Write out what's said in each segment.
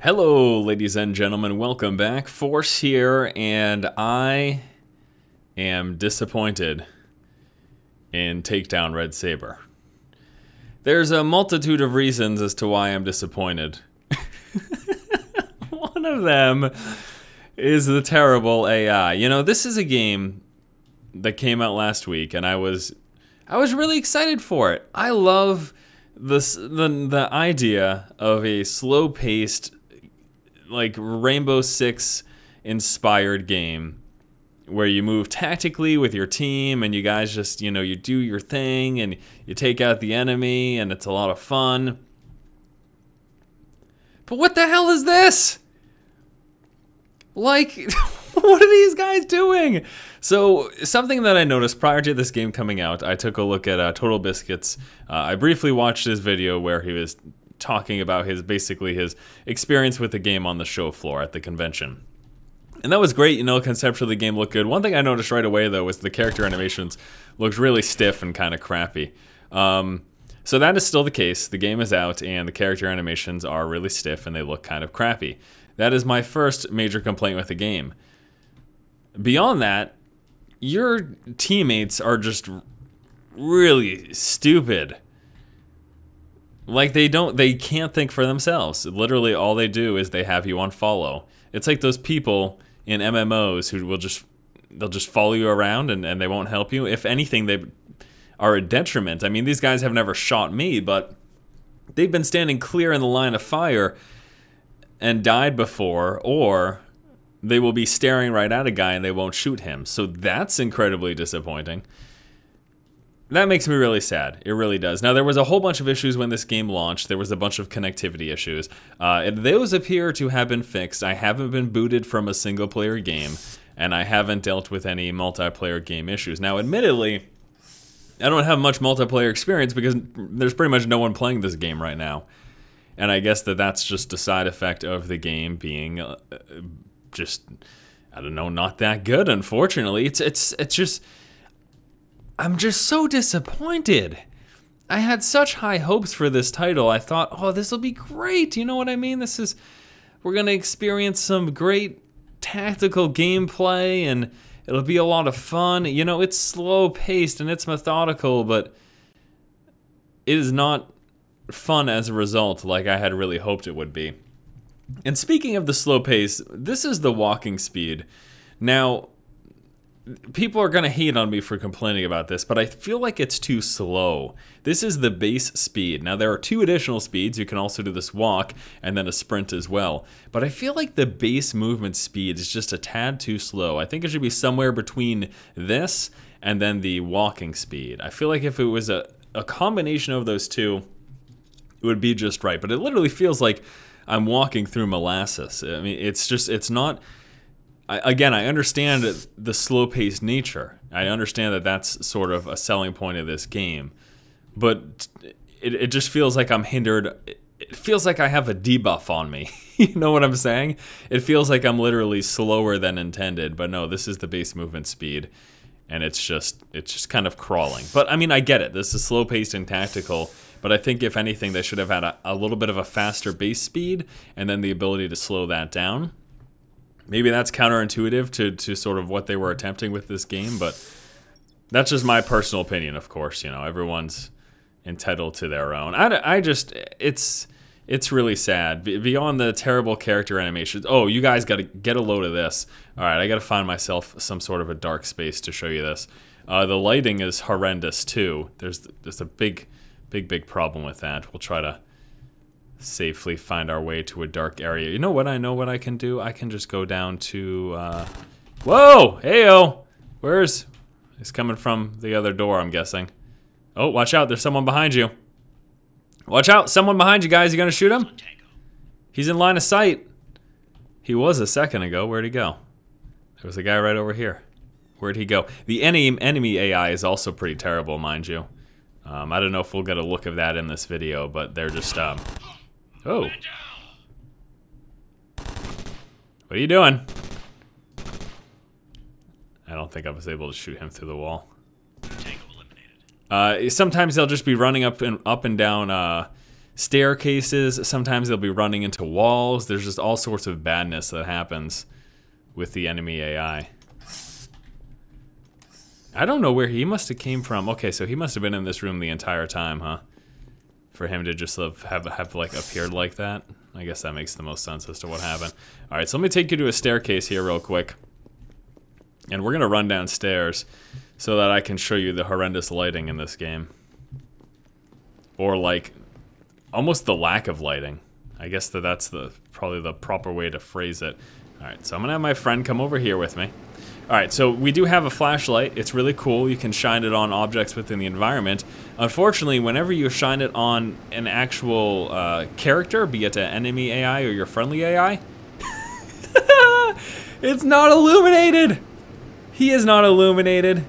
Hello, ladies and gentlemen, welcome back. Force here, and I am disappointed in Takedown Red Sabre. There's a multitude of reasons as to why I'm disappointed. One of them is the terrible AI. You know, this is a game that came out last week, and I was really excited for it. I love the idea of a slow-paced, like Rainbow Six inspired game where you move tactically with your team and you guys just, you do your thing and you take out the enemy and it's a lot of fun. But what the hell is this? Like, what are these guys doing? So, something that I noticed prior to this game coming out, I took a look at Total Biscuit's. I briefly watched his video where he was talking about basically his experience with the game on the show floor at the convention. And that was great, conceptually the game looked good. One thing I noticed right away though was the character animations looked really stiff and kind of crappy. So that is still the case. The game is out and the character animations are really stiff and they look kind of crappy. That is my first major complaint with the game. Beyond that, your teammates are just really stupid. Like they can't think for themselves. Literally all they do is they have you on follow. It's like those people in MMOs who they'll just follow you around and they won't help you. If anything, they are a detriment. I mean, these guys have never shot me, but they've been standing clear in the line of fire and died before, or they will be staring right at a guy and they won't shoot him. So that's incredibly disappointing. That makes me really sad. It really does. Now, there was a whole bunch of issues when this game launched. There was a bunch of connectivity issues. Those appear to have been fixed. I haven't been booted from a single-player game, and I haven't dealt with any multiplayer game issues. Now, admittedly, I don't have much multiplayer experience because there's pretty much no one playing this game right now. And I guess that's just a side effect of the game being just, I don't know, not that good, unfortunately. It's just... I'm just so disappointed. I had such high hopes for this title. I thought, oh, this will be great. You know what I mean? We're going to experience some great tactical gameplay and it'll be a lot of fun. You know, it's slow paced and it's methodical, but it is not fun as a result like I had really hoped it would be. And speaking of the slow pace, this is the walking speed. Now, people are going to hate on me for complaining about this, but I feel like it's too slow. This is the base speed. Now, there are two additional speeds. You can also do this walk and then a sprint as well. But I feel like the base movement speed is just a tad too slow. I think it should be somewhere between this and then the walking speed. I feel like if it was a combination of those two, it would be just right. But it literally feels like I'm walking through molasses. I mean, it's not... Again, I understand the slow-paced nature. I understand that that's sort of a selling point of this game. But it just feels like I'm hindered. It feels like I have a debuff on me. You know what I'm saying? It feels like I'm literally slower than intended. But no, this is the base movement speed. And it's just kind of crawling. But, I mean, I get it. This is slow-paced and tactical. But I think, if anything, they should have had a little bit of a faster base speed and then the ability to slow that down. Maybe that's counterintuitive to sort of what they were attempting with this game, but that's just my personal opinion, of course. Everyone's entitled to their own. It's really sad. Beyond the terrible character animations. Oh, you guys got to get a load of this. All right, I got to find myself some sort of a dark space to show you this. The lighting is horrendous, too. There's a big problem with that. We'll try to safely find our way to a dark area. You know what? I know what I can do. I can just go down to, whoa! Heyo! He's coming from the other door, I'm guessing. Oh, watch out. There's someone behind you. Watch out. Someone behind you, guys. You gonna shoot him? He's in line of sight. He was a second ago. Where'd he go? There was a guy right over here. Where'd he go? The enemy AI is also pretty terrible, mind you. I don't know if we'll get a look of that in this video, but they're just, oh. What are you doing? I don't think I was able to shoot him through the wall. Sometimes they'll just be running up and down staircases. Sometimes they'll be running into walls. There's just all sorts of badness that happens with the enemy AI. I don't know where he must have came from. Okay, so he must have been in this room the entire time, huh? For him to just have like appeared like that. I guess that makes the most sense as to what happened. All right, so let me take you to a staircase here real quick. And we're gonna run downstairs so that I can show you the horrendous lighting in this game. Or like, almost the lack of lighting. I guess that's probably the proper way to phrase it. All right, so I'm gonna have my friend come over here with me. All right, so we do have a flashlight. It's really cool. You can shine it on objects within the environment. Unfortunately, whenever you shine it on an actual character, be it an enemy AI or your friendly AI, it's not illuminated. He is not illuminated.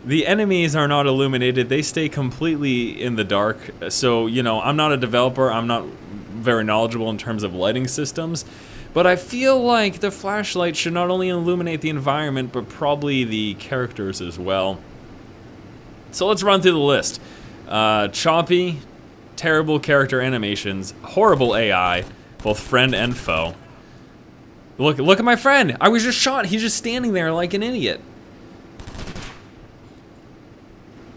The enemies are not illuminated. They stay completely in the dark. So, you know, I'm not a developer. I'm not very knowledgeable in terms of lighting systems. But I feel like the flashlight should not only illuminate the environment, but probably the characters as well. So let's run through the list. Choppy, terrible character animations, horrible AI, both friend and foe. Look at my friend. I was just shot. He's just standing there like an idiot.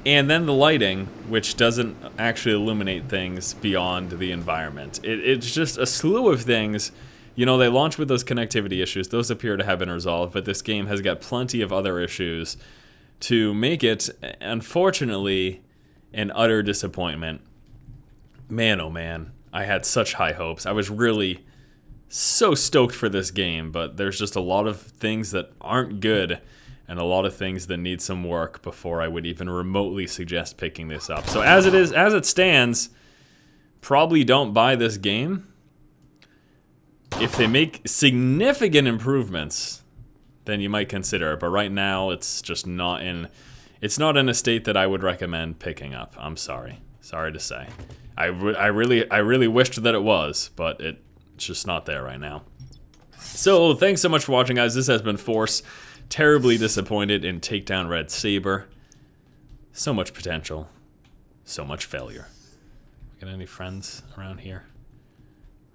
And then the lighting, which doesn't actually illuminate things beyond the environment. It's just a slew of things. You know, they launched with those connectivity issues. Those appear to have been resolved, but this game has got plenty of other issues to make it, unfortunately, an utter disappointment. Man, oh man, I had such high hopes. I was really so stoked for this game, but there's just a lot of things that aren't good and a lot of things that need some work before I would even remotely suggest picking this up. So as it stands, probably don't buy this game. If they make significant improvements, then you might consider it. But right now, it's just not in a state that I would recommend picking up. I'm sorry. Sorry to say. I really wished that it was, but it's just not there right now. So thanks so much for watching, guys. This has been Force. Terribly disappointed in Takedown Red Sabre. So much potential. So much failure. Got any friends around here?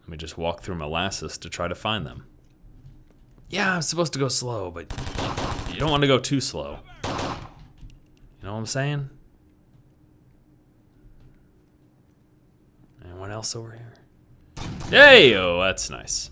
Let me just walk through molasses to try to find them. Yeah, I'm supposed to go slow, but you don't want to go too slow. You know what I'm saying? Anyone else over here? Hey, oh, that's nice.